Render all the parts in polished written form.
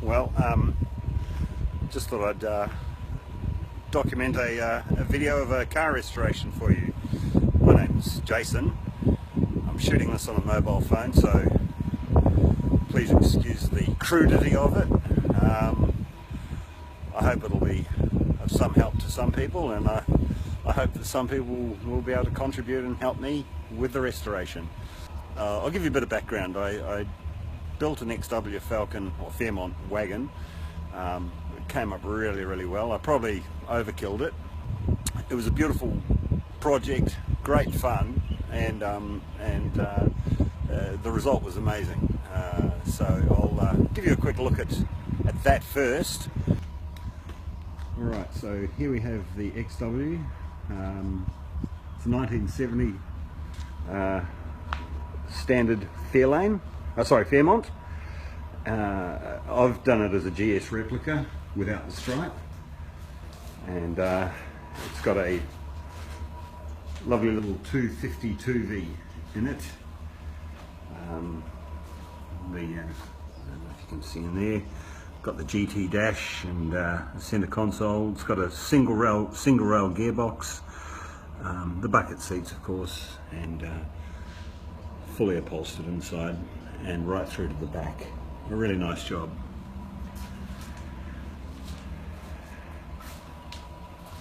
Well, just thought I'd document a video of a car restoration for you. My name's Jason. I'm shooting this on a mobile phone, so please excuse the crudity of it. I hope it'll be of some help to some people, and I hope that some people will be able to contribute and help me with the restoration. I'll give you a bit of background. I built an XW Falcon or Fairmont wagon. It came up really well. I probably overkilled it. It was a beautiful project, great fun, and the result was amazing. So I'll give you a quick look at that first. Alright, so here we have the XW. It's a 1970 standard Fairlane. Fairmont. I've done it as a GS replica without the stripe, and it's got a lovely little 252V in it. I don't know if you can see in there, got the GT dash and center console. It's got a single rail gearbox, the bucket seats of course, and fully upholstered inside and right through to the back. A really nice job.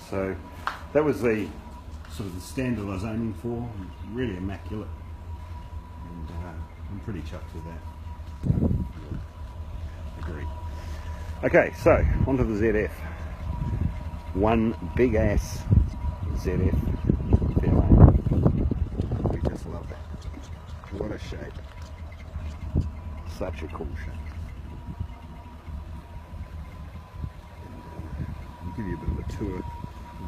So that was the sort of the standard I was aiming for. Really immaculate, and I'm pretty chuffed with that. Agreed. Okay, so onto the ZF. One big ass ZF Fairlane. We just love that. What a shape. Such a cool shape. And, I'll give you a bit of a tour of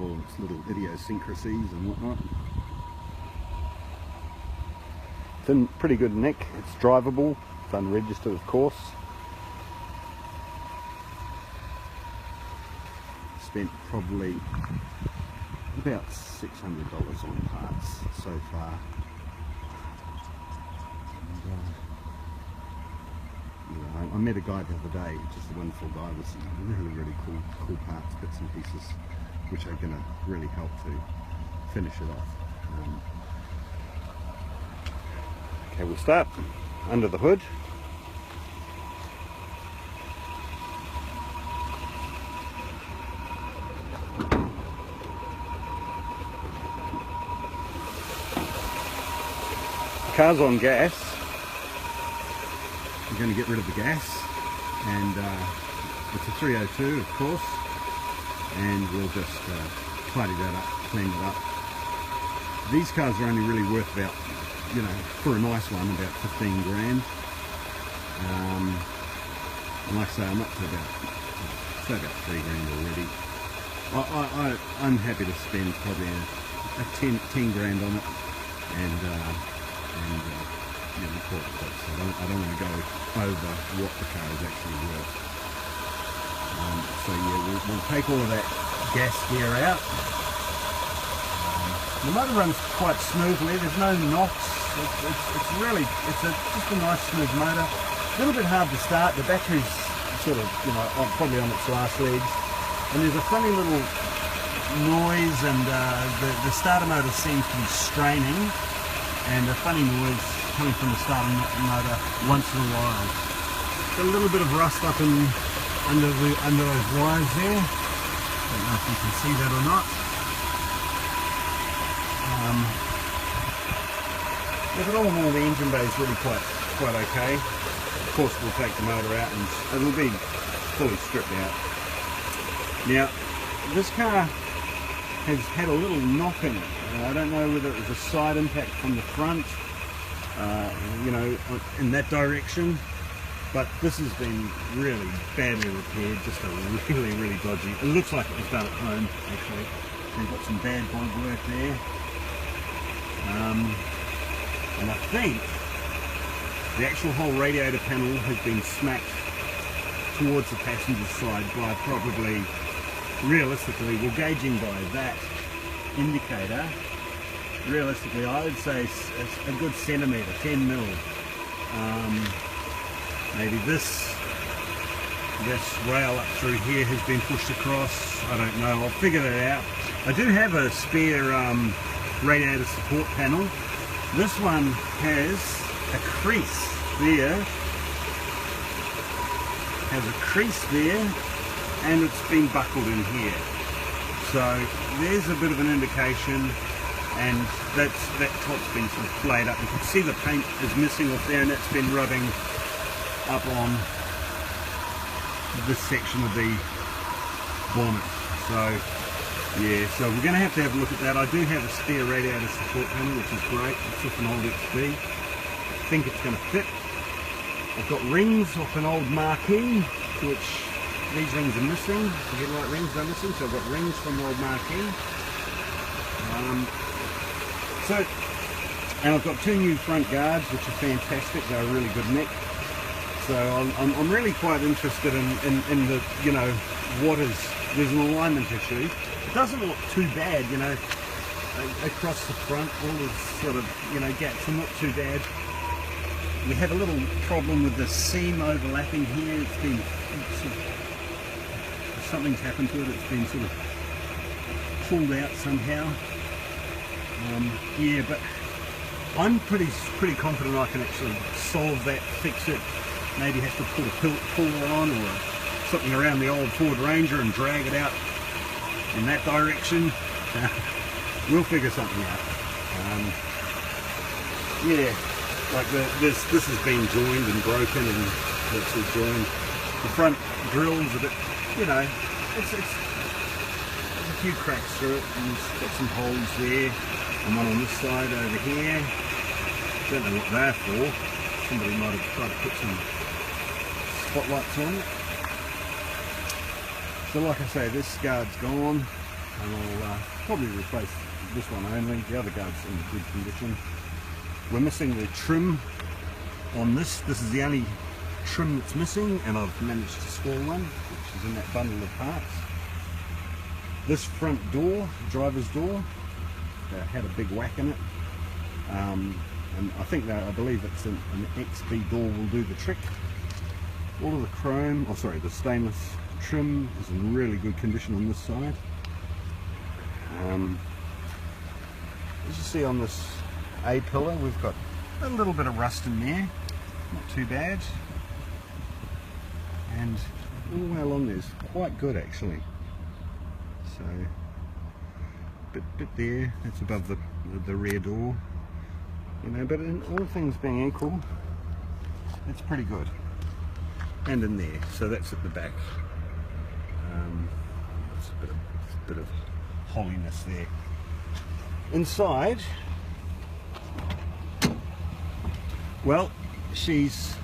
all its little idiosyncrasies and whatnot. It's in pretty good nick. It's drivable. It's unregistered, of course. Spent probably about $600 on parts so far. I met a guy the other day, just a wonderful guy with some really cool parts, bits and pieces, which are going to really help to finish it off. Okay, we'll start under the hood. The car's on gas. We're going to get rid of the gas, and it's a 302 of course, and we'll just tidy that up, clean it up. These cars are only really worth about, you know, for a nice one, about 15 grand. And like I say, I'm up to about 3 grand already. I'm happy to spend probably a 10 grand on it, and call it quits. I don't want to go over what the car is actually worth. So yeah, we'll take all of that gas gear out. The motor runs quite smoothly. There's no knocks. It's just a nice smooth motor. A little bit hard to start. The battery's sort of, probably on its last legs, and there's a funny little noise, and the starter motor seems to be straining, and a funny noise coming from the starter motor once in a while. Got a little bit of rust up under those wires there. Don't know if you can see that or not. But all in all, the engine bay is really quite okay. Of course, we'll take the motor out and it'll be fully stripped out. Now, this car has had a little knock in it. I don't know whether it was a side impact from the front, in that direction, but this has been really badly repaired, just a really dodgy. It looks like it was done at home actually. We've got some bad bond work there, and I think the actual whole radiator panel has been smacked towards the passenger side by probably, realistically, we're gauging by that indicator. Realistically, I would say a good centimetre, 10 mil. Maybe this this rail up through here has been pushed across. I don't know, I'll figure that out. I do have a spare radiator support panel. This one has a crease there, and it's been buckled in here. So there's a bit of an indication, and that top's been sort of flayed up. You can see the paint is missing off there, and that's been rubbing up on this section of the bonnet. So yeah, so we're going to have a look at that. I do have a spare radiator support panel, which is great. It's off an old XB. I think it's going to fit. I've got rings off an old Marquee, which these rings are missing. The headlight rings are missing, so I've got rings from the old Marquee. And I've got 2 new front guards, which are fantastic. They're a really good neck. So I'm really quite interested in the, you know, there's an alignment issue. It doesn't look too bad, you know, across the front, all these sort of, you know, gaps are not too bad. We have a little problem with the seam overlapping here. It's been sort of, something's happened to it. It's been sort of pulled out somehow. Yeah, but I'm pretty confident I can actually solve that, fix it. Maybe have to put a puller on or something around the old Ford Ranger and drag it out in that direction. We'll figure something out. Yeah, like this has been joined and broken, and it's all joined. The front grill's a bit, you know, there's a few cracks through it, and it's got some holes there, and one on this side over here. Don't know what they're for. Somebody might have tried to put some spotlights on it. So like I say, this guard's gone, and I'll probably replace this one only. The other guard's in good condition. We're missing the trim on this. This is the only trim that's missing, and I've managed to score one, which is in that bundle of parts. This front door, driver's door, had a big whack in it. And I think that, I believe it's an XB door will do the trick. All of the chrome, the stainless trim is in really good condition on this side. As you see on this A pillar, we've got a little bit of rust in there, not too bad. And all the way along there's quite good actually. So, bit there, that's above the rear door. You know, but in all things being equal, it's pretty good. And in there, so that's at the back. It's a bit of holliness there. Inside, well, she's,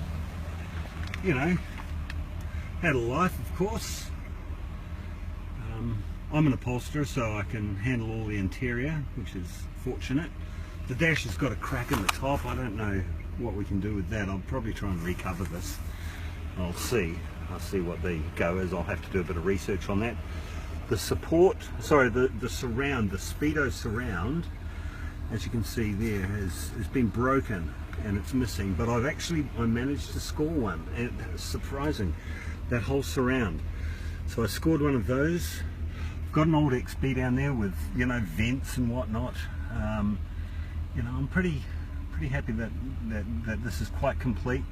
you know, had a life, of course. I'm an upholsterer, so I can handle all the interior, which is fortunate. The dash has got a crack in the top. I don't know what we can do with that. I'll probably try and recover this. I'll see what the go is. I'll have to do a bit of research on that. The support, sorry, the surround, the Speedo surround, as you can see there, has been broken and it's missing. But I managed to score one. And it's surprising, that whole surround. So I scored one of those. Got an old XB down there with, you know, vents and whatnot. You know, I'm pretty happy that this is quite complete.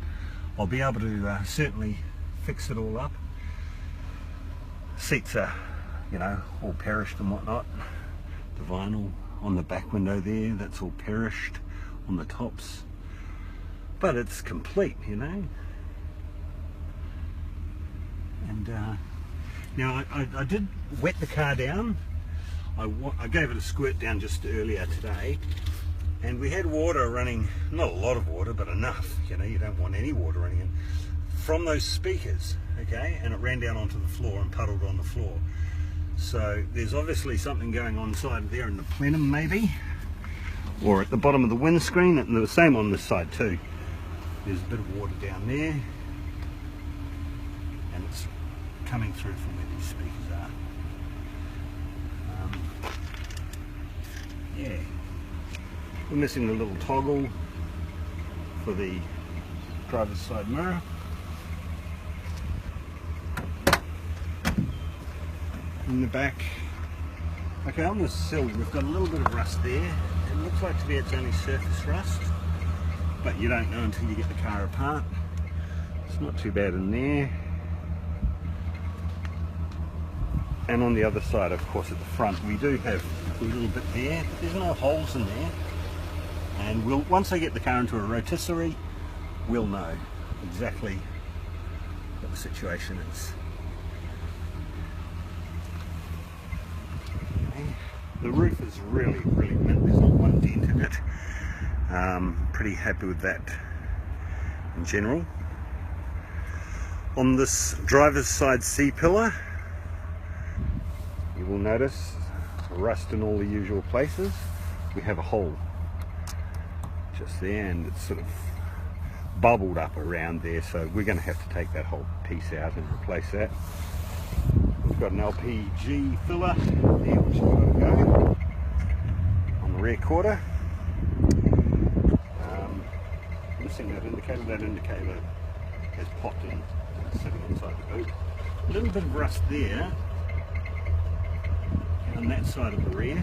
I'll be able to certainly fix it all up. Seats are, you know, all perished and whatnot. The vinyl on the back window there, that's all perished on the tops. But it's complete, you know. And now I did wet the car down. I gave it a squirt down just earlier today, and we had water running, not a lot of water, but enough. You know, you don't want any water running in from those speakers, okay? And it ran down onto the floor and puddled on the floor. So there's obviously something going on inside there in the plenum, maybe, or at the bottom of the windscreen, and the same on this side too. There's a bit of water down there, and it's coming through from where these speakers are. Yeah, we're missing the little toggle for the driver's side mirror. in the back. Okay, on the sill we've got a little bit of rust there. It looks like to be it's only surface rust, but you don't know until you get the car apart. It's not too bad in there. And on the other side, of course, at the front, we do have a little bit there, but there's no holes in there. And once I get the car into a rotisserie, we'll know exactly what the situation is. Okay. The roof is really mint. There's not one dent in it. Pretty happy with that in general. On this driver's side C-pillar, you will notice rust in all the usual places. We have a hole just there, and it's sort of bubbled up around there, so we're going to have to take that whole piece out and replace that. We've got an LPG filler there which has got to go on the rear quarter. Missing that indicator. That indicator has popped in, sitting inside the boot. A little bit of rust there on that side of the rear. I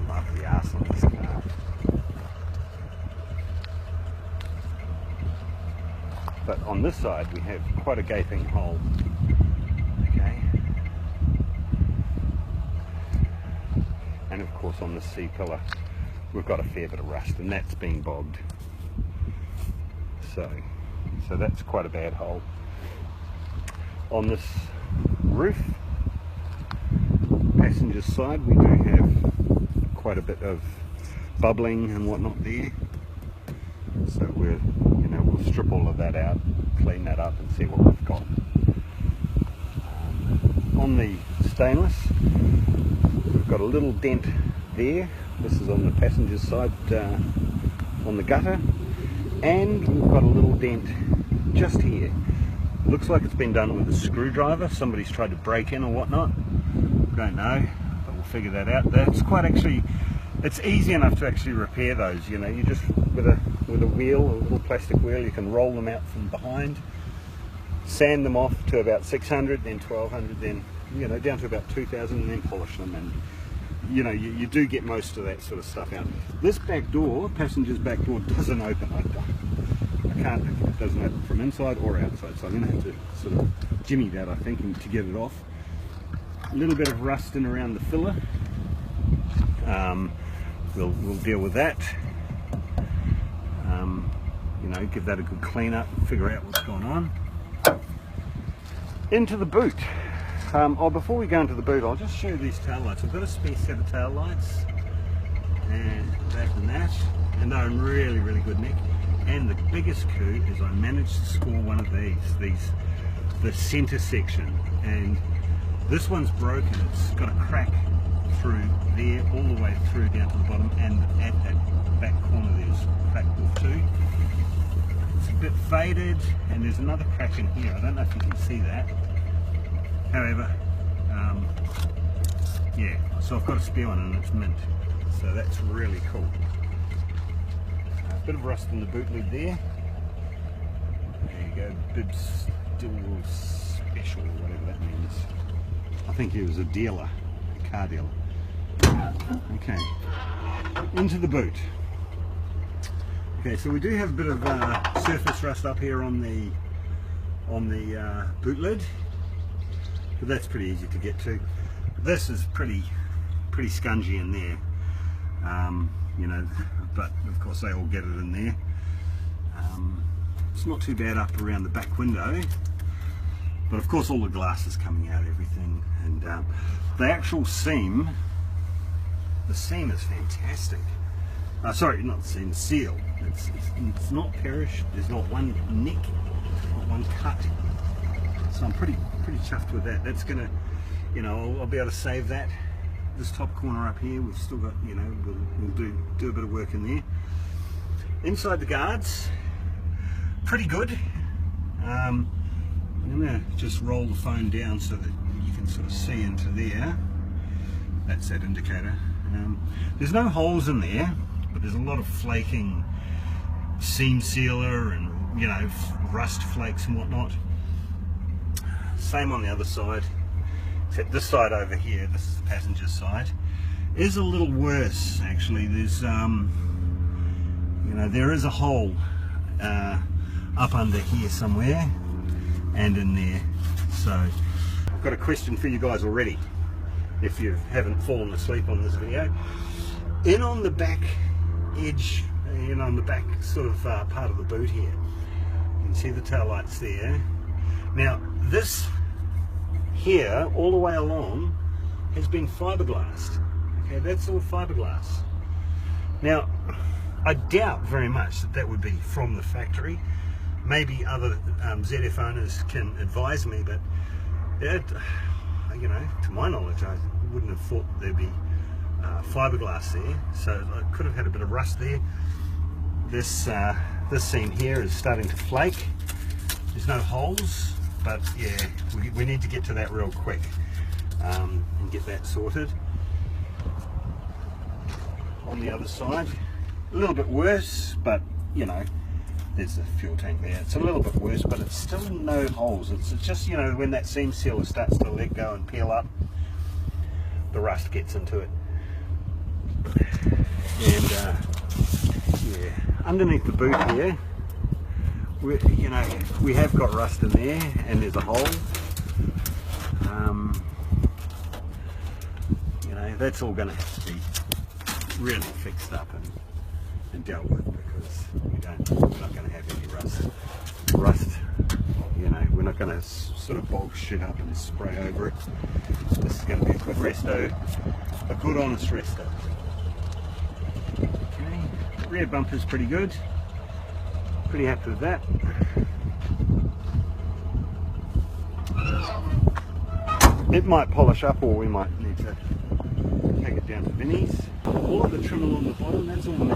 love the arse on this car. But on this side we have quite a gaping hole. Okay. And of course on the C-pillar we've got a fair bit of rust, and that's been bogged. So that's quite a bad hole. On this roof, passenger side, we do have quite a bit of bubbling and whatnot there. So we'll strip all of that out, clean that up, and see what we've got. On the stainless, we've got a little dent there. This is on the passenger side, on the gutter, and we've got a little dent just here. Looks like it's been done with a screwdriver. Somebody's tried to break in or whatnot. Don't know, but we'll figure that out. It's easy enough to actually repair those. You know, you just with a wheel, a little plastic wheel, you can roll them out from behind, sand them off to about 600, then 1200, then down to about 2000, and then polish them. And you do get most of that sort of stuff out. This back door, passenger's back door, doesn't open. It doesn't open from inside or outside, so I'm going to have to sort of jimmy that, I think, to get it off. A little bit of rust in around the filler. We'll deal with that. Give that a good clean up and figure out what's going on. Into the boot. Before we go into the boot, I'll just show you these tail lights. I've got a spare set of tail lights, and that, and they're in really good nick. And the biggest coup is I managed to score one of the center section, and this one's broken. It's got a crack through there, all the way through down to the bottom, and at that back corner there's a crack too. It's a bit faded, and there's another crack in here. I don't know if you can see that. However, yeah, so I've got a spare one and it's mint, so that's really cool. A bit of rust in the boot lid there. There you go, bib still special, whatever that means. I think he was a dealer, a car dealer. Okay, into the boot. Okay, so we do have a bit of surface rust up here on the boot lid, but that's pretty easy to get to. This is pretty scungy in there, but of course they all get it in there. It's not too bad up around the back window, but of course all the glass is coming out, everything, and the actual seam, the seam is fantastic. Sorry, not the seam, the seal. It's not perished. There's not one nick, not one cut. So I'm pretty chuffed with that. That's gonna, I'll be able to save that. This top corner up here, we've still got, we'll do a bit of work in there. Inside the guards, pretty good. I'm gonna just roll the phone down so that you can sort of see into there. That's that indicator. There's no holes in there, but there's a lot of flaking seam sealer and rust flakes and whatnot. Same on the other side. except this side over here, this is the passenger side, is a little worse actually. There's you know, there is a hole up under here somewhere and in there. So I've got a question for you guys already, if you haven't fallen asleep on this video. In on the back edge, you know, on the back sort of part of the boot here, you can see the tail lights there. Now this here all the way along has been fiberglassed. Okay, that's all fiberglass. Now I doubt very much that that would be from the factory. Maybe other ZF owners can advise me, but it, you know, to my knowledge, I wouldn't have thought there'd be fiberglass there. So I could have had a bit of rust there. This this seam here is starting to flake. There's no holes, but yeah, we need to get to that real quick and get that sorted. On the other side, a little bit worse, but you know, there's the fuel tank there. It's a little bit worse, but it's still no holes. It's just, you know, when that seam sealer starts to let go and peel up, the rust gets into it. And yeah, underneath the boot here, you know, we have got rust in there, and there's a hole. You know, that's all going to have to be really fixed up and dealt with, because we're not going to have any rust. You know, we're not going to sort of bulk shit up and spray over it. This is going to be a good resto, a good honest resto. Okay, rear bumper's pretty good. Pretty happy with that. It might polish up, or we might need to take it down to Vinnie's. All of the trim along the bottom, that's all mint.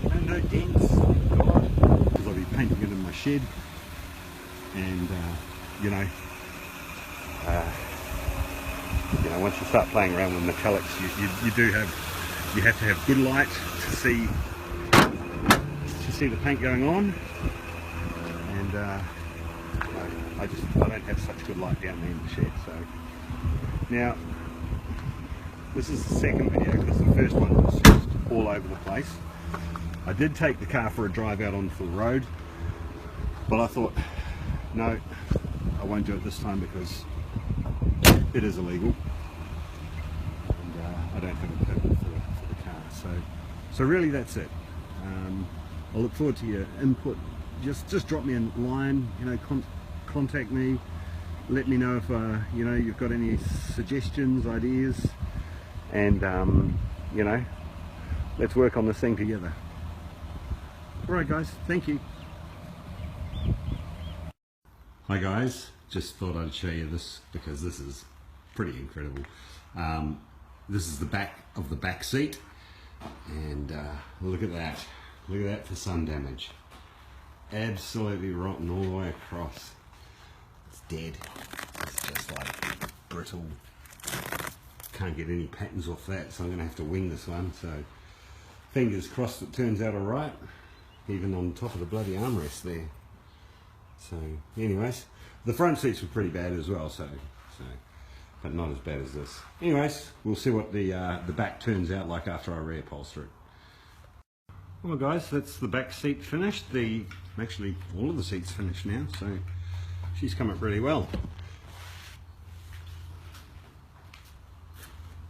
You know, no dents, God. Because I'll be painting it in my shed. And you know, once you start playing around with metallics, you have to have good light to see the paint going on. And I don't have such good light down there in the shed. So now, this is the second video, because the first one was just all over the place. I did take the car for a drive out onto the road, but I thought, no, I won't do it this time because it is illegal, and I don't have a permit for the car. So really that's it. I look forward to your input. Just drop me a line, you know, contact me. Let me know if you know, you've got any suggestions, ideas, and you know, let's work on this thing together. Alright guys, thank you. Hi guys, just thought I'd show you this because this is pretty incredible. This is the back of the back seat, and look at that. Look at that for sun damage. Absolutely rotten all the way across. It's dead. It's just like brittle. Can't get any patterns off that, so I'm going to have to wing this one. So fingers crossed it turns out alright, even on top of the bloody armrest there. So anyways, the front seats were pretty bad as well, so but not as bad as this. Anyways, we'll see what the back turns out like after I reupholster it. Well guys, that's the back seat finished. Actually all of the seats finished now, so she's come up really well.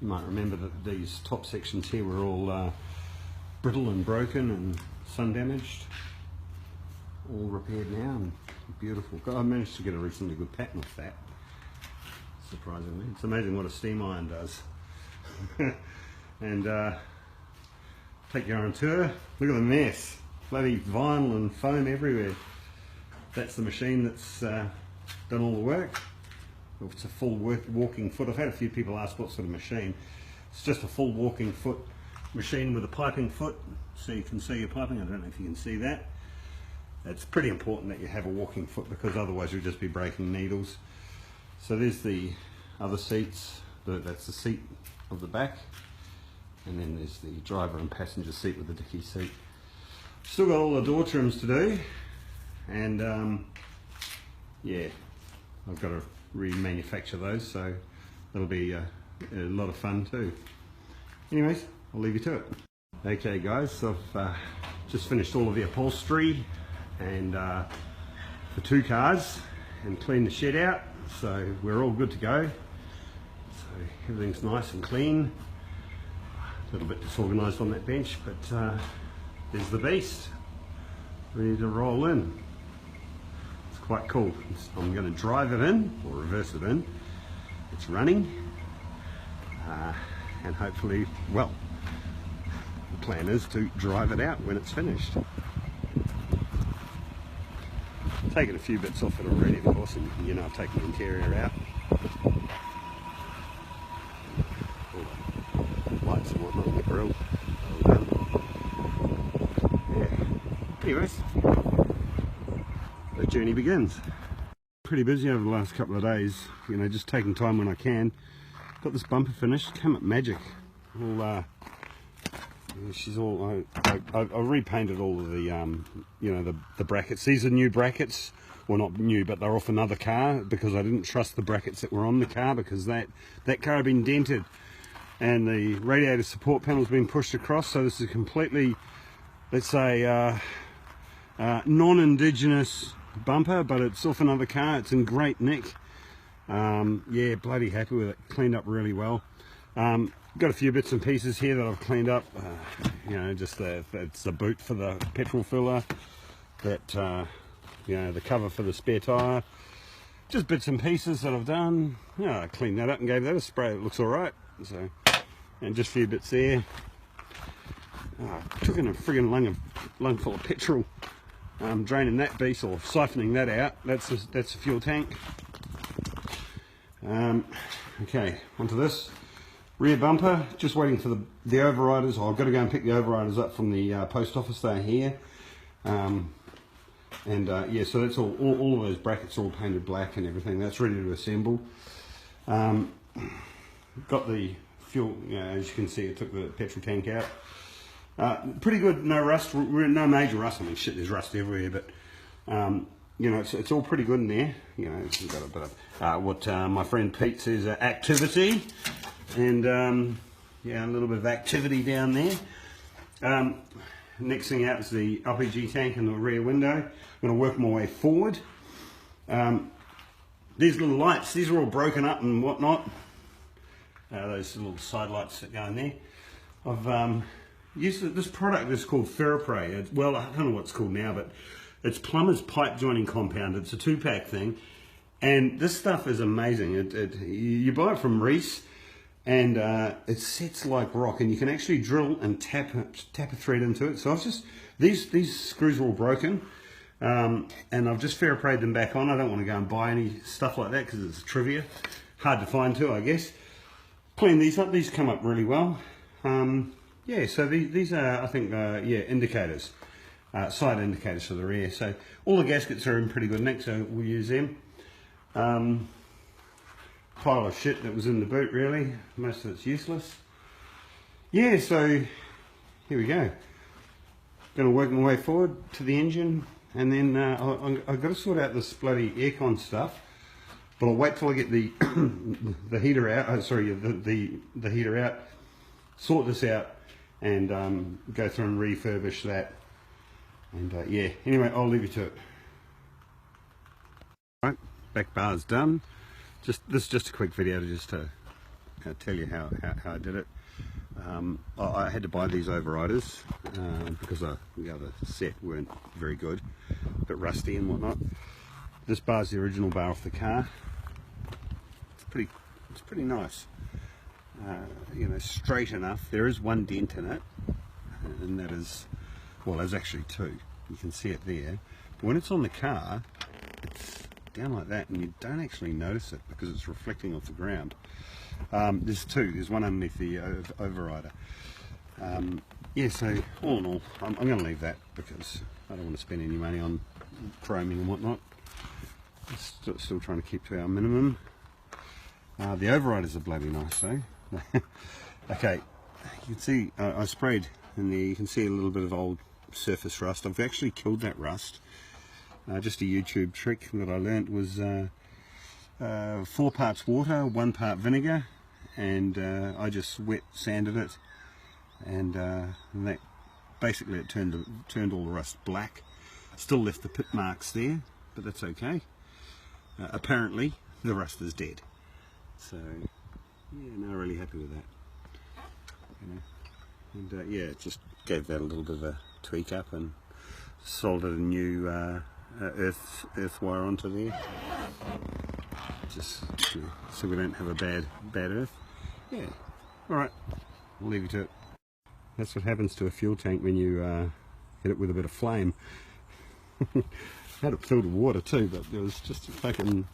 You might remember that these top sections here were all brittle and broken and sun damaged. All repaired now and beautiful. I managed to get a reasonably good pattern off that, surprisingly. It's amazing what a steam iron does. And take you on a tour. Look at the mess. Bloody vinyl and foam everywhere. That's the machine that's done all the work. It's a full walking foot. I've had a few people ask what sort of machine. It's just a full walking foot machine with a piping foot, so you can see your piping. I don't know if you can see that. It's pretty important that you have a walking foot, because otherwise you'll just be breaking needles. So there's the other seats. That's the seat of the back, and then there's the driver and passenger seat with the dicky seat. Still got all the door trims to do, and yeah, I've got to remanufacture those, so that'll be a lot of fun too. Anyways, I'll leave you to it. Okay guys, so I've just finished all of the upholstery and for 2 cars and cleaned the shed out, so we're all good to go. So everything's nice and clean. A little bit disorganised on that bench, but there's the beast ready to roll in. It's quite cool. I'm going to drive it in or reverse it in. It's running and hopefully, well, the plan is to drive it out when it's finished. Taken a few bits off it already, of course, and you know, I've taken the interior out. All the lights and whatnot on the grill. Well done. Yeah. Anyways, the journey begins. Pretty busy over the last couple of days, you know, just taking time when I can. Got this bumper finished, came up magic. All, she's all. I repainted all of the, you know, the brackets. These are new brackets. Well, not new, but they're off another car because I didn't trust the brackets that were on the car because that car had been dented, and the radiator support panel's been pushed across. So this is completely, let's say, non-indigenous bumper, but it's off another car. It's in great nick. Yeah, bloody happy with it. Cleaned up really well. Got a few bits and pieces here that I've cleaned up. You know, just it's the boot for the petrol filler, that you know, the cover for the spare tyre. Just bits and pieces that I've done. Yeah, I cleaned that up and gave that a spray. It looks all right. So, and just a few bits there. Took in a friggin' lung full of petrol. Draining that beast or siphoning that out. That's a fuel tank. Okay, onto this rear bumper. Just waiting for the overriders. I've got to go and pick the overriders up from the post office. They're here. Yeah, so that's all of those brackets are all painted black and everything. That's ready to assemble. Got the fuel, you know, as you can see, I took the petrol tank out. Pretty good, no rust, no major rust. I mean, shit, there's rust everywhere, but you know, it's all pretty good in there. You know, it's got a bit of what my friend Pete says, activity, and yeah, a little bit of activity down there. Next thing out is the LPG tank in the rear window. I'm going to work my way forward. These little lights, these are all broken up and whatnot. Those little side lights that go in there. I've used this product is called Fairlane. Well, I don't know what it's called now, but it's plumber's pipe joining compound. It's a 2-pack thing, and this stuff is amazing. You buy it from Reese, and it sets like rock, and you can actually drill and tap a thread into it. So I've just these screws are all broken, and I've just Fairlane'd them back on. I don't want to go and buy any stuff like that because it's trivia, hard to find too, I guess. Clean these up. These come up really well. Yeah, so these are, I think, yeah, indicators, side indicators for the rear. So all the gaskets are in pretty good nick, so we'll use them. Pile of shit that was in the boot, really. Most of it's useless. Yeah, so here we go. Going to work my way forward to the engine, and then I've got to sort out this bloody aircon stuff. But I'll wait till I get the the heater out. Sorry, the heater out. Sort this out, and go through and refurbish that. And yeah. Anyway, I'll leave you to it. Right, back bar's done. This is just a quick video to tell you how I did it. I had to buy these overriders because the other set weren't very good, a bit rusty and whatnot. This bar's the original bar off the car. It's pretty nice. You know, straight enough. There is one dent in it, and that is, well, there's actually 2. You can see it there. But when it's on the car, it's down like that, and you don't actually notice it because it's reflecting off the ground. There's 2. There's one underneath the overrider. Yeah, so all in all, I'm going to leave that because I don't want to spend any money on chroming and whatnot. Still trying to keep to our minimum. The overriders are bloody nice though. Okay, you can see I sprayed in there. You can see a little bit of old surface rust. I've actually killed that rust. Just a YouTube trick that I learnt was 4 parts water, 1 part vinegar, and I just wet sanded it, and that basically it turned all the rust black. Still left the pit marks there, but that's okay. Apparently the rust is dead, so yeah, no, really happy with that. You know, and yeah, it just gave that a little bit of a tweak up and soldered a new earth wire onto there, just so we don't have a bad earth. Yeah, all right, I'll leave you to it. That's what happens to a fuel tank when you hit it with a bit of flame. Had it filled with water too, but there was just fucking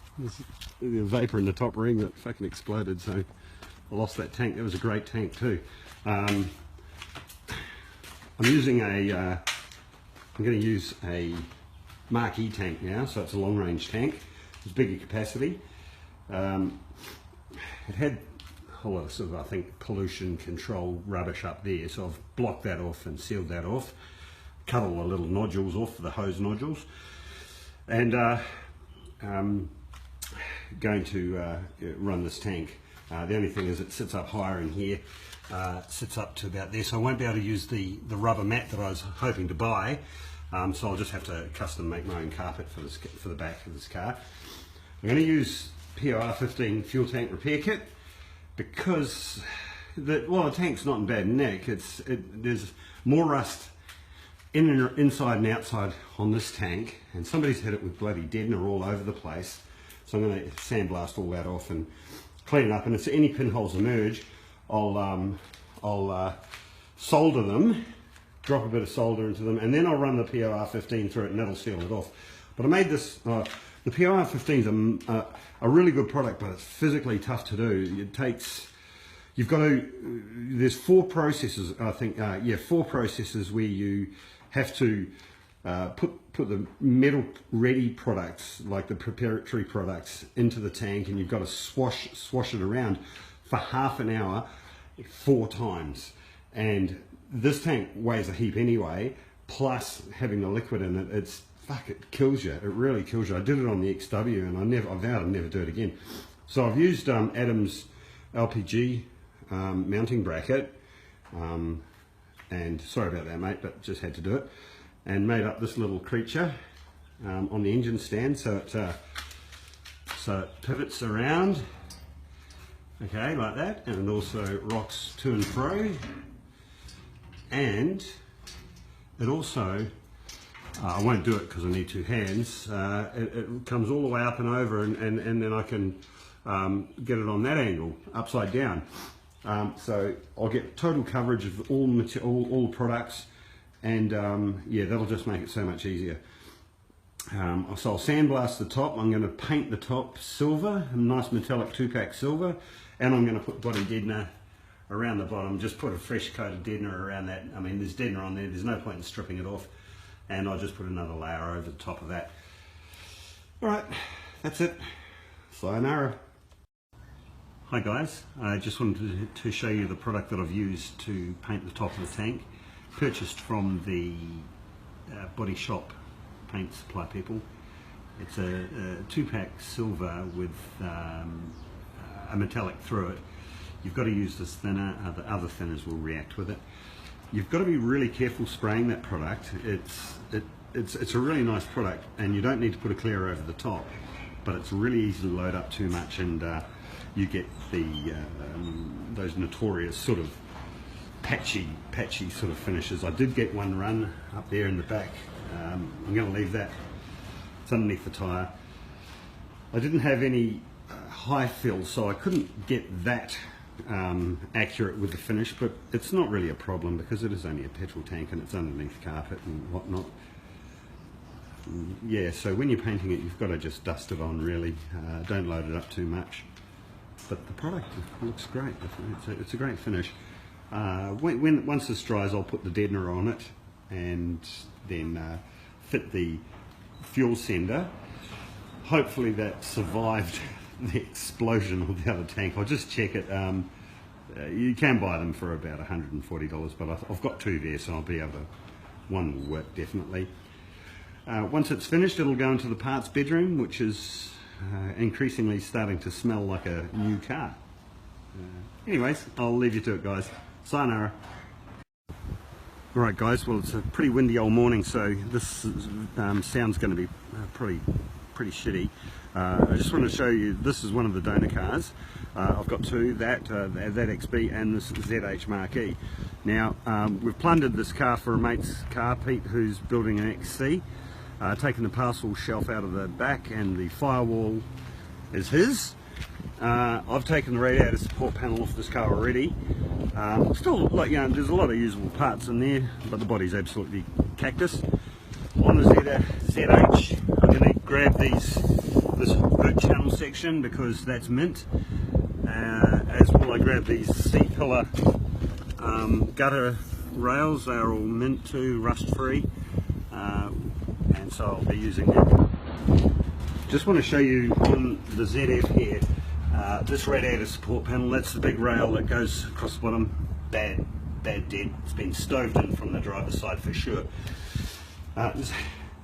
vapor in the top ring that fucking exploded, so I lost that tank. That was a great tank too. I'm using I'm going to use a Mark E tank now, so it's a long range tank. It's bigger capacity. It had a whole lot of sort of, I think, pollution control rubbish up there, so I've blocked that off and sealed that off, cut all the little nodules off, the hose nodules, and going to run this tank. The only thing is it sits up higher in here, sits up to about there, so I won't be able to use the rubber mat that I was hoping to buy, so I'll just have to custom make my own carpet for the back of this car. I'm going to use POR15 fuel tank repair kit because the tank's not in bad nick. There's more rust inside and outside on this tank, and somebody's hit it with bloody deadener all over the place. So I'm going to sandblast all that off and clean it up, and if any pinholes emerge, I'll solder them, drop a bit of solder into them, and then I'll run the POR15 through it, and that'll seal it off. But I made this, the POR15 is a really good product, but it's physically tough to do. It takes, there's 4 processes, I think, 4 processes where you have to put the metal ready products, like the preparatory products, into the tank, and you've got to swash it around for half an hour 4 times. And this tank weighs a heap anyway, plus having the liquid in it, it kills you. It really kills you. I did it on the XW, and I vowed I'd never do it again. So I've used Adam's LPG mounting bracket, and sorry about that, mate, but just had to do it, and made up this little creature on the engine stand, so it pivots around, okay, like that, and it also rocks to and fro, and it also, I won't do it because I need 2 hands, it comes all the way up and over, and then I can get it on that angle, upside down. So I'll get total coverage of all products, and yeah, that'll just make it so much easier. So I'll sandblast the top. I'm going to paint the top silver, a nice metallic 2-pack silver, and I'm going to put body deadener around the bottom. Just put a fresh coat of deadener around that. I mean, there's deadener on there, there's no point in stripping it off, and I'll just put another layer over the top of that. Alright, that's it. Sayonara. Hi guys, I just wanted to show you the product that I've used to paint the top of the tank. Purchased from the body shop paint supply people. It's a 2-pack silver with a metallic through it. You've got to use this thinner, other thinners will react with it. You've got to be really careful spraying that product. It's a really nice product, and you don't need to put a clear over the top, but it's really easy to load up too much, and you get those notorious sort of patchy sort of finishes. I did get one run up there in the back. I'm going to leave that. It's underneath the tyre. I didn't have any high fill, so I couldn't get that accurate with the finish, but it's not really a problem because it is only a petrol tank and it's underneath carpet and whatnot. Yeah, so when you're painting it, you've got to just dust it on, really. Don't load it up too much. But the product looks great. It's a great finish. Once this dries, I'll put the deadener on it and then fit the fuel sender. Hopefully that survived the explosion of the other tank. I'll just check it. You can buy them for about $140, but I've got 2 there, so I'll be able to, one will work definitely. Once it's finished, it'll go into the parts bedroom, which is increasingly starting to smell like a new car. Anyways, I'll leave you to it, guys. Sayonara. Alright guys, well it's a pretty windy old morning, so this sound's going to be pretty shitty. I just want to show you, this is one of the donor cars. I've got two, that XB and this ZH Mark E. Now, we've plundered this car for a mate's car, Pete, who's building an XC. Taken the parcel shelf out of the back, and the firewall is his. I've taken the radiator support panel off this car already. Still, like, you know, there's a lot of usable parts in there, but the body's absolutely cactus. On the ZH, I'm going to grab this boot channel section because that's mint. As well, I grab these C-pillar gutter rails. They're all mint too, rust free, and so I'll be using them. Just want to show you on the ZF here, this radiator support panel, that's the big rail that goes across the bottom. Bad dead. It's been stoved in from the driver's side for sure.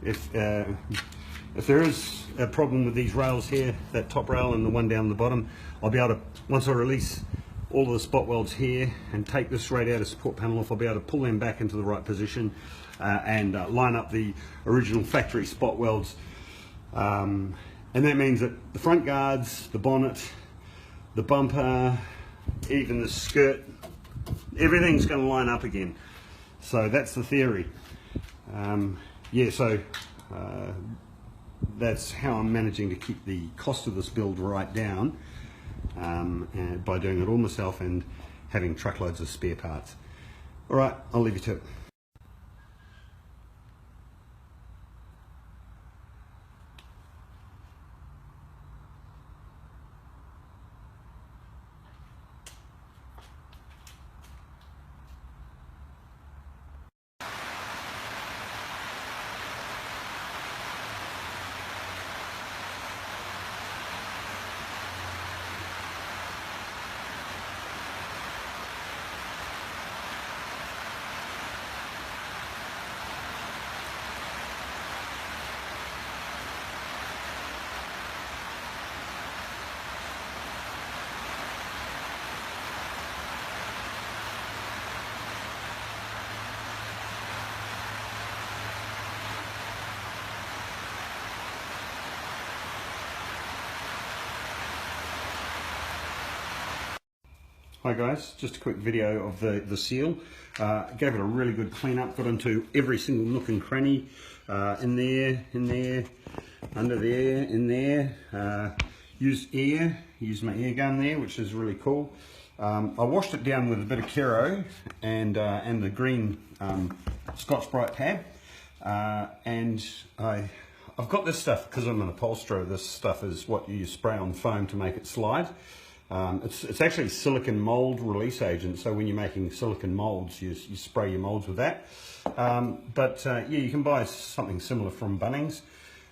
If there is a problem with these rails here, that top rail and the one down the bottom, I'll be able to, once I release all of the spot welds here and take this radiator support panel off, I'll be able to pull them back into the right position and line up the original factory spot welds. And that means that the front guards, the bonnet, the bumper, even the skirt, everything's going to line up again. So that's the theory. Yeah, so that's how I'm managing to keep the cost of this build right down, by doing it all myself and having truckloads of spare parts. Alright, I'll leave you to it. Hi guys, just a quick video of the seal. Gave it a really good clean up, got into every single nook and cranny, in there, under there, in there. Used my air gun there, which is really cool. I washed it down with a bit of Kero and the green Scotch-Brite pad, and I've got this stuff because I'm an upholsterer. This stuff is what you spray on foam to make it slide. It's actually silicon mold release agent, so when you're making silicon molds, you spray your molds with that. Yeah, you can buy something similar from Bunnings.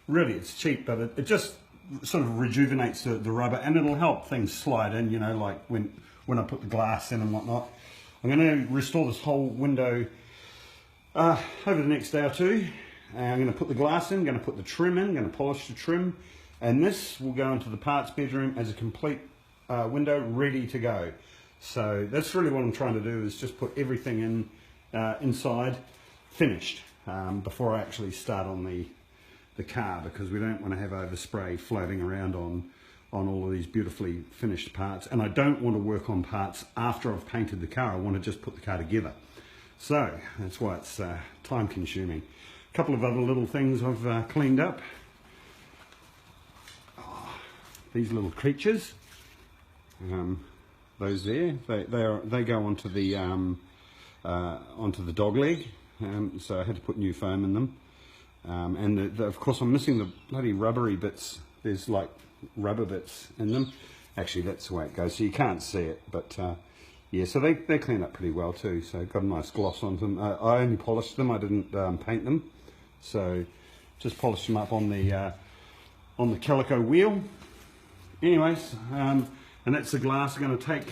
Really, it's cheap, but it just sort of rejuvenates the rubber, and it'll help things slide in, you know, like when I put the glass in and whatnot. I'm going to restore this whole window over the next day or two. I'm going to put the glass in, going to put the trim in, going to polish the trim, and this will go into the parts bedroom as a complete window ready to go. So that's really what I'm trying to do, is just put everything in inside finished before I actually start on the car, because we don't want to have overspray floating around on all of these beautifully finished parts, and I don't want to work on parts after I've painted the car. I want to just put the car together. So that's why it's time consuming. A couple of other little things I've cleaned up. These little creatures. Those there, they go onto the dog leg, so I had to put new foam in them, and of course I'm missing the bloody rubbery bits. There's like rubber bits in them. Actually, that's the way it goes, so you can't see it, but yeah, so they clean up pretty well too. So got a nice gloss on them. I only polished them, I didn't paint them, so just polished them up on the calico wheel. Anyways. And that's the glass. I'm going to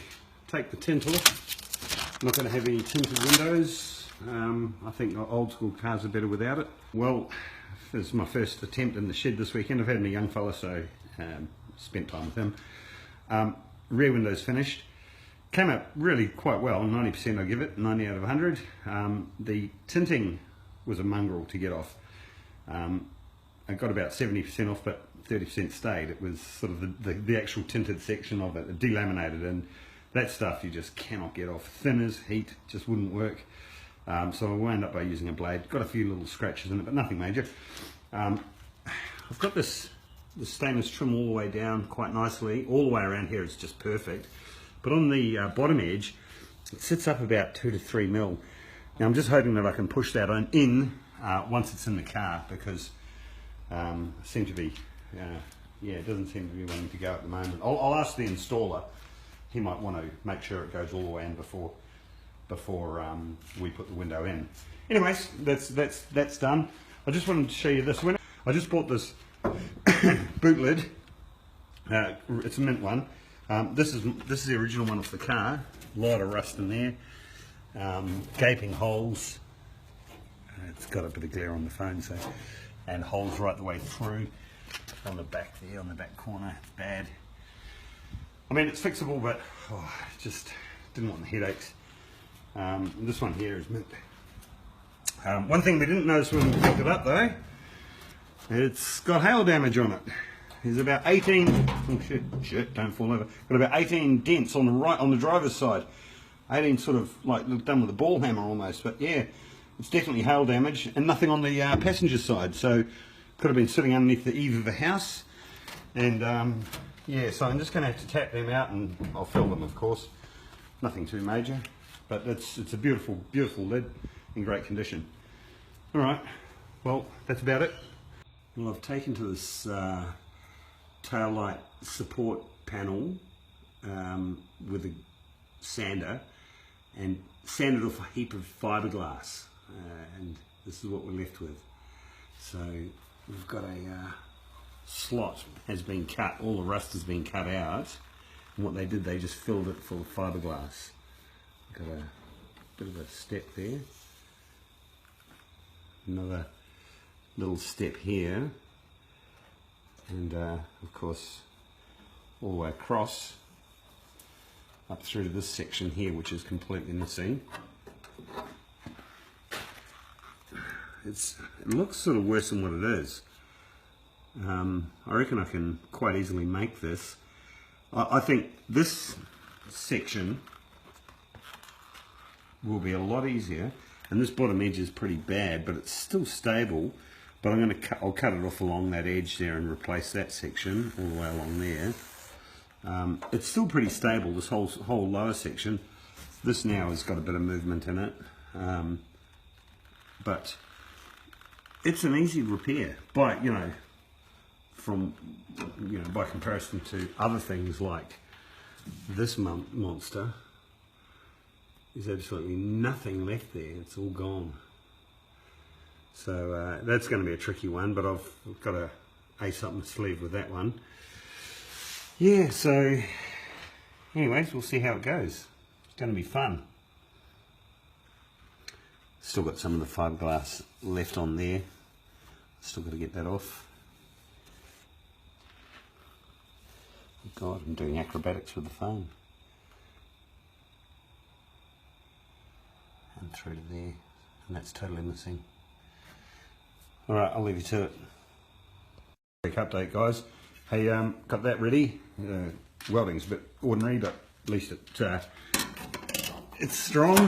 take the tint off. I'm not going to have any tinted windows. I think old school cars are better without it. Well, this is my first attempt in the shed this weekend. I've had a young fella, so spent time with him. Rear window's finished. Came out really quite well, 90% I give it, 90 out of 100. The tinting was a mongrel to get off. I got about 70% off, but 30% stayed. It was sort of the actual tinted section of it, delaminated, and that stuff you just cannot get off. Thinners, heat, just wouldn't work. So I wound up by using a blade. Got a few little scratches in it, but nothing major. I've got this stainless trim all the way down quite nicely. All the way around here it's just perfect. But on the bottom edge, it sits up about 2 to 3 mil. Now I'm just hoping that I can push that in once it's in the car, because it seems to be, it doesn't seem to be wanting to go at the moment. I'll ask the installer. He might want to make sure it goes all the way in before we put the window in. Anyways, that's done. I just wanted to show you this window. I just bought this boot lid. It's a mint one. This is the original one off the car. A lot of rust in there. Gaping holes. It's got a bit of glare on the phone, so, and holes right the way through on the back there, on the back corner. It's bad. I mean, it's fixable, but just didn't want the headaches. This one here is mint. One thing we didn't notice when we picked it up though, it's got hail damage on it. There's about 18, oh shit, don't fall over. Got about 18 dents on the driver's side. 18 sort of like done with a ball hammer almost, but yeah, it's definitely hail damage, and nothing on the passenger side. So could have been sitting underneath the eave of a house, and yeah, so I'm just going to have to tap them out, and I'll fill them, of course. Nothing too major, but it's a beautiful, beautiful lid in great condition. All right, well, that's about it. Well, I've taken to this tail light support panel with a sander and sanded off a heap of fiberglass, and this is what we're left with. So we've got a slot has been cut, all the rust has been cut out, and what they did, they just filled it full of fiberglass. Got a bit of a step there, another little step here, and of course all the way across up through to this section here, which is completely missing. It looks sort of worse than what it is. I reckon I can quite easily make this. I think this section will be a lot easier, and this bottom edge is pretty bad, but it's still stable. But I'll cut it off along that edge there and replace that section all the way along there. It's still pretty stable, this whole lower section. This now has got a bit of movement in it, but it's an easy repair by by comparison to other things like this monster. There's absolutely nothing left there, it's all gone. So that's going to be a tricky one, but I've got a ace up my sleeve with that one. Yeah, so anyways, we'll see how it goes. It's going to be fun. Still got some of the fiberglass left on there. Still got to get that off. God, I'm doing acrobatics with the phone. And through to there, and that's totally missing. Alright, I'll leave you to it. Quick update, guys. Hey, got that ready. Welding's a bit ordinary, but at least it's strong,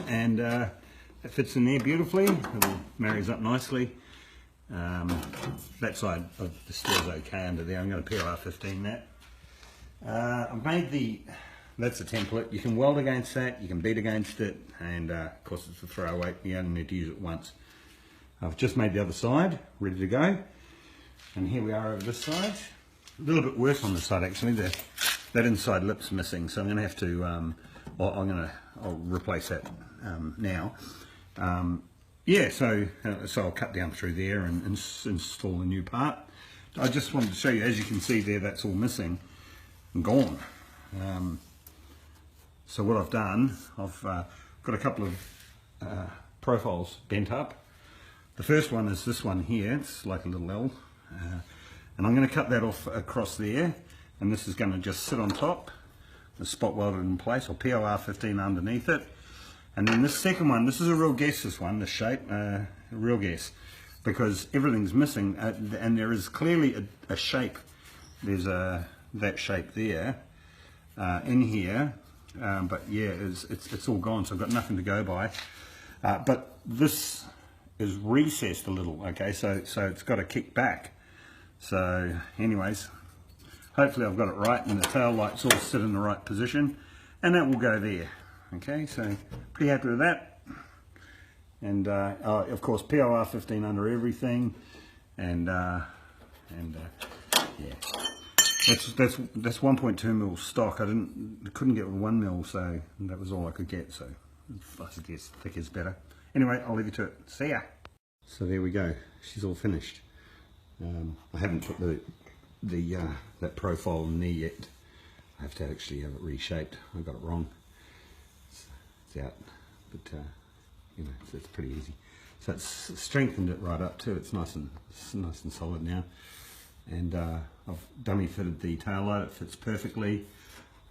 and it fits in there beautifully. It marries up nicely. That side of the steel's okay under there. I'm going to PLR 15 that. I've made that's a template. You can weld against that, you can beat against it, and of course it's a throwaway. You only need to use it once. I've just made the other side ready to go, and here we are over this side. A little bit worse on this side actually. That inside lip's missing, so I'm going to have to I'll replace that now. Yeah, so I'll cut down through there and install a new part. I just wanted to show you, as you can see there, that's all missing and gone. So what I've done, I've got a couple of profiles bent up. The first one is this one here. It's like a little L, And I'm going to cut that off across there, and this is going to just sit on top, the spot welded in place, or POR 15 underneath it. And then this second one, this is a real guess, this one, the shape, a real guess, because everything's missing, and there is clearly a shape. There's that shape there in here, but yeah, it's all gone, so I've got nothing to go by. But this is recessed a little, okay, so it's got a kick back. So anyways, hopefully I've got it right, and the tail lights all sit in the right position, and that will go there. Okay, so pretty happy with that. And of course POR 15 under everything, and yeah, that's 1.2 mil stock. I couldn't get 1 mil, so that was all I could get. So I suggest thick is better. Anyway, I'll leave you to it. See ya. So there we go. She's all finished. I haven't put that profile in there yet. I have to actually have it reshaped. I got it wrong. It's out, but you know, it's pretty easy. So it's strengthened it right up too. It's nice and solid now. And I've dummy fitted the tail light. It fits perfectly.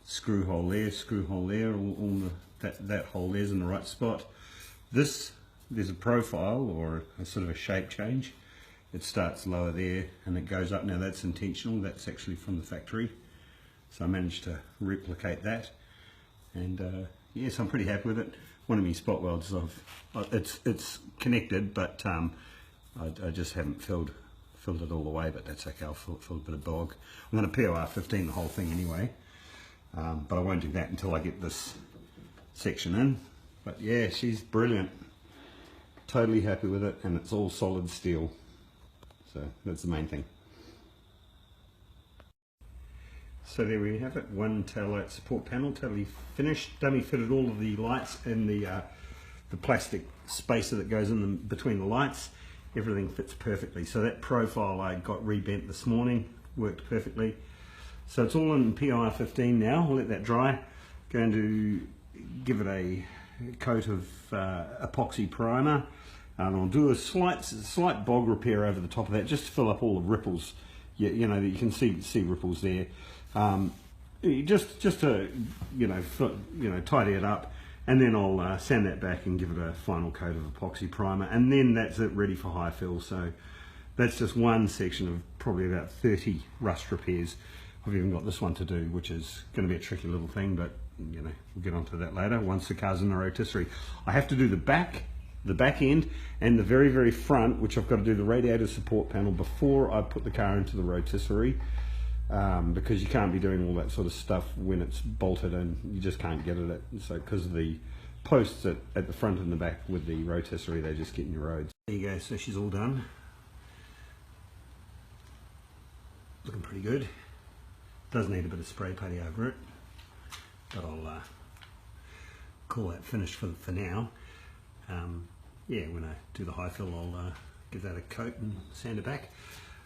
Screw hole there, all that hole there's in the right spot. There's a profile, or a sort of a shape change. It starts lower there and it goes up. Now that's intentional, that's actually from the factory. So I managed to replicate that, and yes, I'm pretty happy with it. One of my spot welds, it's connected, but I just haven't filled it all the way, but that's okay. I'll fill a bit of bog. I'm going to POR 15 the whole thing anyway, but I won't do that until I get this section in. But yeah, she's brilliant. Totally happy with it, and it's all solid steel. So that's the main thing. So there we have it, one tail light support panel, totally finished. Dummy fitted all of the lights in the plastic spacer that goes in between the lights. Everything fits perfectly. So that profile I got rebent this morning, worked perfectly. So it's all in POR 15 now. We'll let that dry. Going to give it a coat of epoxy primer. And I'll do a slight bog repair over the top of that, just to fill up all the ripples. You know, you can see ripples there. Just to tidy it up, and then I'll sand that back and give it a final coat of epoxy primer, and then that's it, ready for high fill. So that's just one section of probably about 30 rust repairs. I've even got this one to do, which is going to be a tricky little thing, but you know, we'll get onto that later once the car's in the rotisserie. I have to do the back end and the very front, which I've got to do the radiator support panel before I put the car into the rotisserie, because you can't be doing all that sort of stuff when it's bolted in. You just can't get it so because of the posts at the front and the back with the rotisserie, they just get in your roads. There you go. So she's all done, looking pretty good. Does need a bit of spray putty over it, but I'll call that finished for now. Yeah, when I do the high fill, I'll give that a coat and sand it back.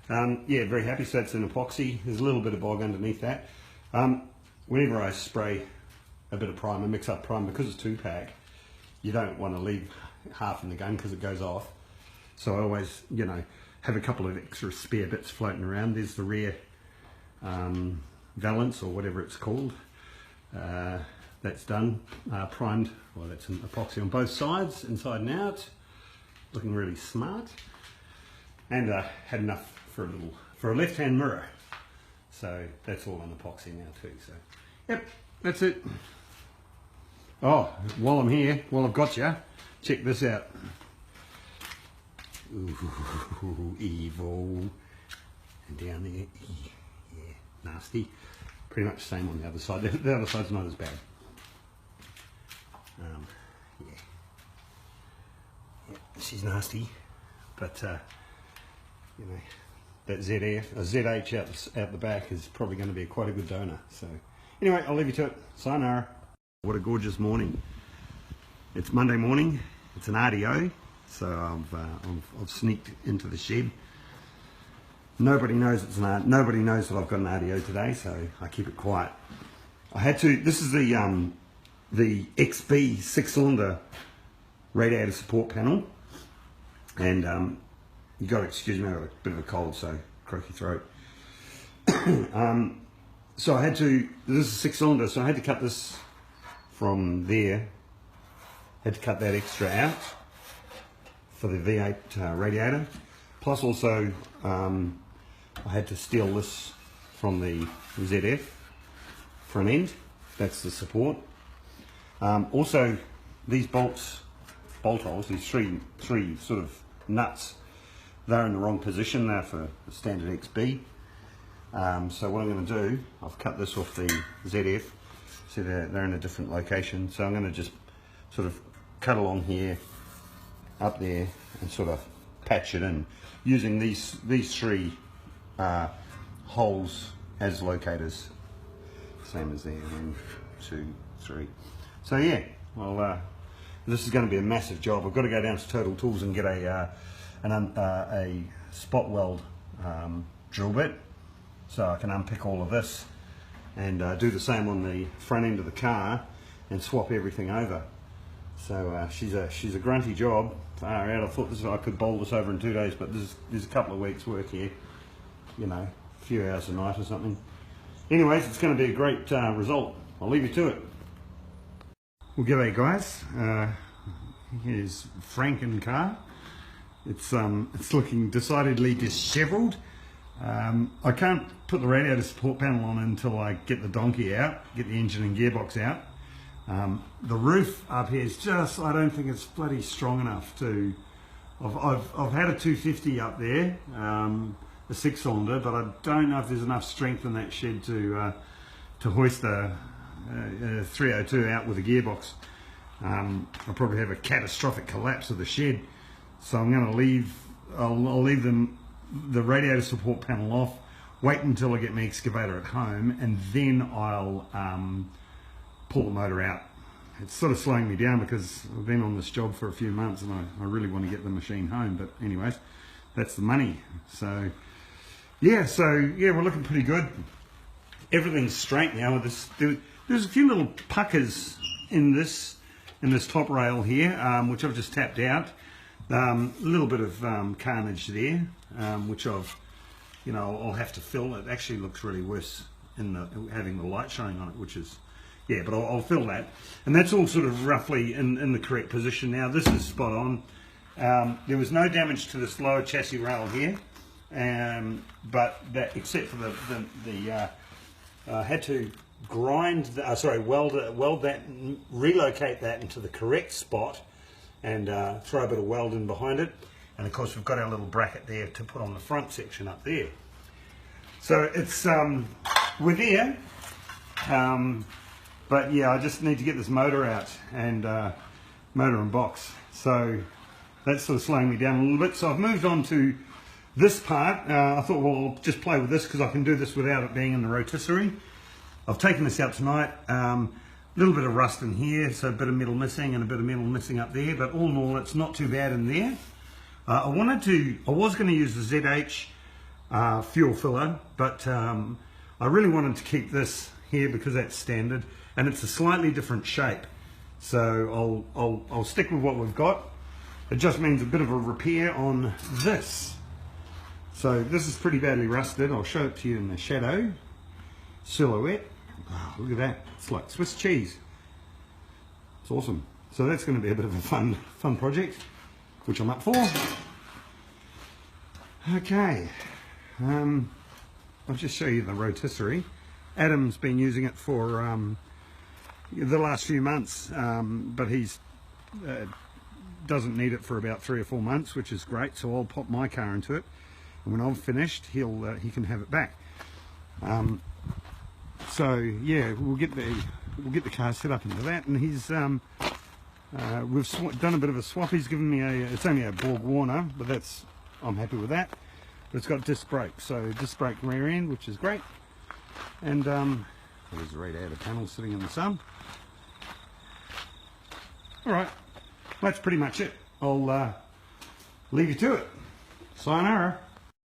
Yeah, very happy. So that's an epoxy. There's a little bit of bog underneath that. Whenever I spray a bit of primer, mix up primer, because it's 2-pack, you don't want to leave half in the gun because it goes off. So I always, you know, have a couple of extra spare bits floating around. There's the rear valance, or whatever it's called. That's done, primed. Well, that's an epoxy on both sides, inside and out. Looking really smart. And had enough for a left-hand mirror. So that's all on epoxy now too. So, yep, that's it. Oh, while I'm here, while I've got you, check this out. Ooh, evil. And down there, yeah, nasty. Pretty much the same on the other side. The other side's not as bad. Yeah, she's nasty, but you know, that ZH out the back is probably going to be quite a good donor. So anyway, I'll leave you to it. Sayonara. What a gorgeous morning. It's Monday morning. It's an RDO, so I've sneaked into the shed. Nobody knows nobody knows that I've got an RDO today, so I keep it quiet. I had to. This is the XB 6-cylinder radiator support panel, and you got to excuse me, I've got a bit of a cold, so croaky throat. So I had to, this is a 6-cylinder, so I had to cut this from there, had to cut that extra out for the V8 radiator. Plus also I had to steal this from the ZF front end, that's the support. Also these bolt holes, these three sort of nuts, they're in the wrong position, they're for the standard XB. So what I'm going to do, I've cut this off the ZF, see they're in a different location, so I'm going to just sort of cut along here, up there, and sort of patch it in, using these three holes as locators, same as there, 1, 2, 3. So yeah, well this is going to be a massive job. I've got to go down to Total Tools and get a spot weld drill bit, so I can unpick all of this and do the same on the front end of the car and swap everything over. So she's a grunty job. Far out. I thought I could bowl this over in 2 days, but there's a couple of weeks work here, you know, a few hours a night or something. Anyways, it's going to be a great result. I'll leave you to it. Well, g'day guys. Here's Franken car. It's looking decidedly dishevelled. I can't put the radiator support panel on until I get the donkey out, get the engine and gearbox out. The roof up here is just, I don't think it's bloody strong enough to, I've had a 250 up there, a 6-cylinder, but I don't know if there's enough strength in that shed to hoist a 302 out with a gearbox. I'll probably have a catastrophic collapse of the shed, so I'm going to leave, I'll leave the radiator support panel off, wait until I get my excavator at home, and then I'll pull the motor out. It's sort of slowing me down because I've been on this job for a few months and I really want to get the machine home, but anyways, that's the money. So yeah, we're looking pretty good. Everything's straight now with this. There's a few little puckers in this top rail here, which I've just tapped out. A little bit of carnage there, which I'll have to fill. It actually looks really worse in having the light shining on it, which is, yeah, but I'll fill that. And that's all sort of roughly in the correct position now. This is spot on. There was no damage to this lower chassis rail here, but that, except for I had to weld that, relocate that into the correct spot, and throw a bit of weld in behind it. And of course we've got our little bracket there to put on the front section up there. So it's we're there, but yeah, I just need to get this motor out, and motor and box. So that's sort of slowing me down a little bit. So I've moved on to this part. I thought, well, I'll just play with this because I can do this without it being in the rotisserie. I've taken this out tonight. A little bit of rust in here, so a bit of metal missing and a bit of metal missing up there, but all in all it's not too bad in there. I was going to use the ZH fuel filler, but I really wanted to keep this here because that's standard and it's a slightly different shape. So I'll stick with what we've got. It just means a bit of a repair on this. So this is pretty badly rusted. I'll show it to you in the shadow silhouette. Oh, look at that, it's like Swiss cheese. It's awesome. So that's going to be a bit of a fun project, which I'm up for. Okay, I'll just show you the rotisserie. Adam's been using it for the last few months, but he's doesn't need it for about 3 or 4 months, which is great. So I'll pop my car into it, and when I've finished, he can have it back. So yeah, we'll get the car set up into that, and he's we've done a bit of a swap. He's given me it's only a Borg Warner, but I'm happy with that. But it's got disc brakes, so disc brake rear end, which is great. And there's the radiator panel sitting in the sun. All right, that's pretty much it. I'll leave you to it. Sayonara.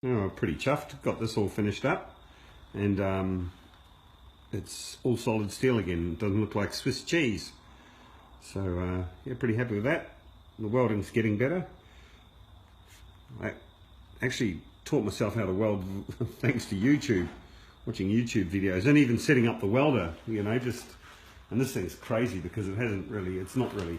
Oh, I'm pretty chuffed. Got this all finished up, and it's all solid steel again. It doesn't look like Swiss cheese. So yeah, pretty happy with that. The welding's getting better. I actually taught myself how to weld thanks to YouTube. watching YouTube videos, and even setting up the welder, you know, and this thing's crazy because it's not really,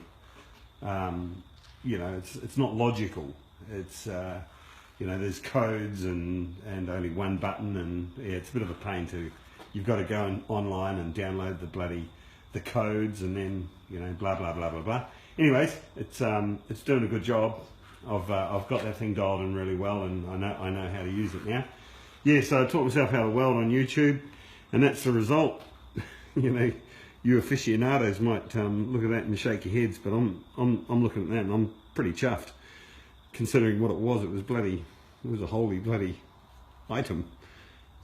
you know, it's not logical. It's, you know, there's codes and only one button, and yeah, it's a bit of a pain you've got to go online and download the codes, and then, you know, blah, blah, blah, blah, blah. Anyways, it's doing a good job. I've got that thing dialed in really well, and I know how to use it now. Yeah, so I taught myself how to weld on YouTube, and that's the result. You know, you aficionados might look at that and shake your heads, but I'm looking at that and I'm pretty chuffed, considering what it was. It was a holy bloody item.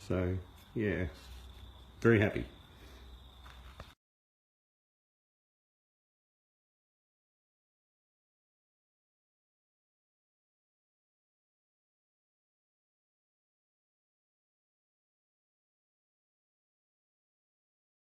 So yeah, very happy.